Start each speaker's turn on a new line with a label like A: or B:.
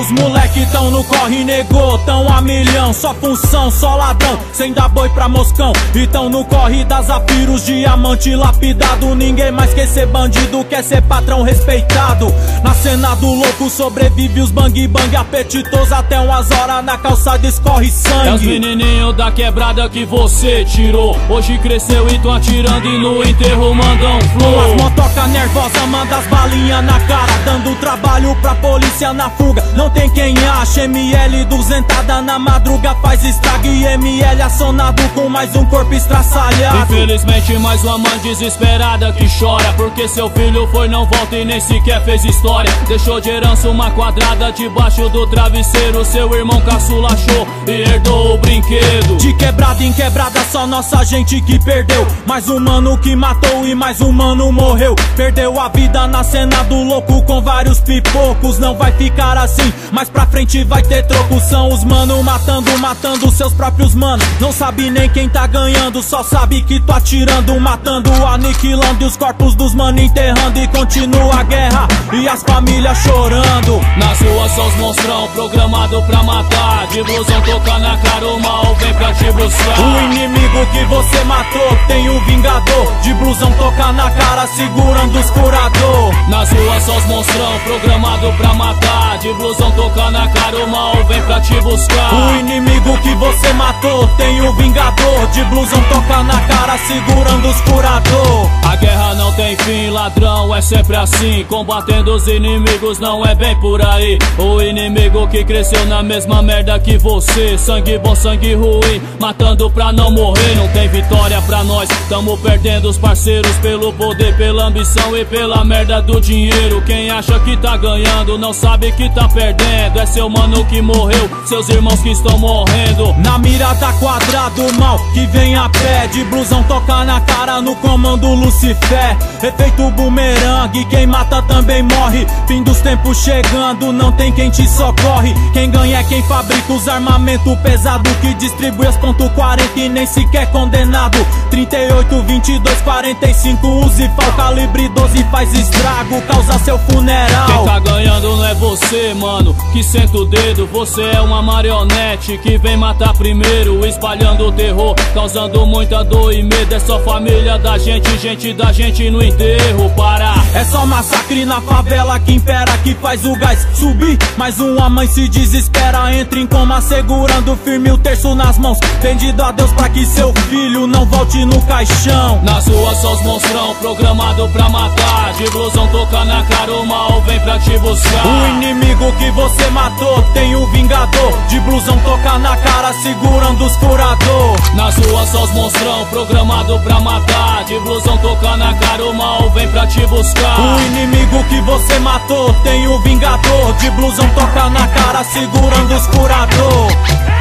A: Os moleque tão no corre, negou, tão a milhão. Só função, só ladrão, sem dar boi pra moscão. E tão no corre das apiros, diamante lapidado. Ninguém mais quer ser bandido, quer ser patrão respeitado. Na cena do louco sobrevive os bang bang apetitoso. Até umas horas na calçada escorre sangue.
B: É os menininhos da quebrada que você tirou. Hoje cresceu e tão atirando e no enterro mandam flow.
A: As motoca nervosa manda as balinhas na cara, dando trabalho pra polícia na fuga. Não tem quem acha, ML duzentada na madruga faz estrago. E ML acionado com mais um corpo estraçalhado.
B: Infelizmente mais uma mãe desesperada que chora, porque seu filho foi, não volta e nem sequer fez história. Deixou de herança uma quadrada debaixo do travesseiro. Seu irmão caçula achou e herdou o brinquedo.
A: De quebrada em quebrada só nossa gente que perdeu. Mais um mano que matou e mais um mano morreu. Perdeu a vida na cena do louco com vários pipocos. Não vai ficar assim, mais pra frente vai ter troco. São os mano matando seus próprios mano. Não sabe nem quem tá ganhando, só sabe que tô atirando, matando, aniquilando. E os corpos dos mano enterrando. E continua a guerra e as famílias chorando.
B: Nas ruas são os monstrão programado pra matar. De blusão toca na cara, o mal vem pra te buscar.
A: O inimigo que você matou tem um vingador. De blusão toca na cara segurando os curador.
B: Nas ruas são os monstrão programado pra matar. De blusão toca na cara, o mal vem pra te buscar.
A: O inimigo que você matou tem um vingador. De blusão toca na cara segurando os curador.
B: A guerra não tem fim, ladrão é sempre assim. Combatendo os inimigos não é bem por aí. O inimigo que cresceu na mesma merda que você. Sangue bom, sangue ruim, matando pra não morrer. Não tem vitória pra nós, tamo perdendo os parceiros. Pelo poder, pela ambição e pela merda do dinheiro. Quem acha que tá ganhando não sabe que tá perdendo. É seu mano que morreu, seus irmãos que estão morrendo.
A: Na mira da quadrado mal que vem a pé. De blusão toca na cara no comando Lucifer. Efeito bumerangue, quem mata também morre. Fim dos tempos chegando, não tem quem te socorre. Quem ganha é quem fabrica os armamentos pesados, que distribui as .40 e nem sequer condenado. 38, 22, 45, use pau calibre 12 faz estrago, causa seu funeral.
B: Quem tá ganhando não é você, mano, que senta o dedo. Você é uma marionete que vem matar primeiro, espalhando o terror, causando muita dor e medo. É só família da gente da gente no enterro. Para!
A: É só massacre na favela que impera, que faz o gás subir. Mais uma mãe se desespera, entra em coma segurando firme o terço nas mãos. Pedindo a Deus pra que seu filho não volte no caixão.
B: Nas ruas só os monstrão programado pra matar. De blusão toca na cara, o mal vem pra te buscar.
A: O inimigo que você matou tem um vingador. De blusão toca na cara segurando os curador.
B: Nas ruas só os monstrão programado pra matar. De blusão toca na cara, o mal vem pra te buscar.
A: O inimigo que você matou tem um vingador. De blusão toca na cara segurando os curador.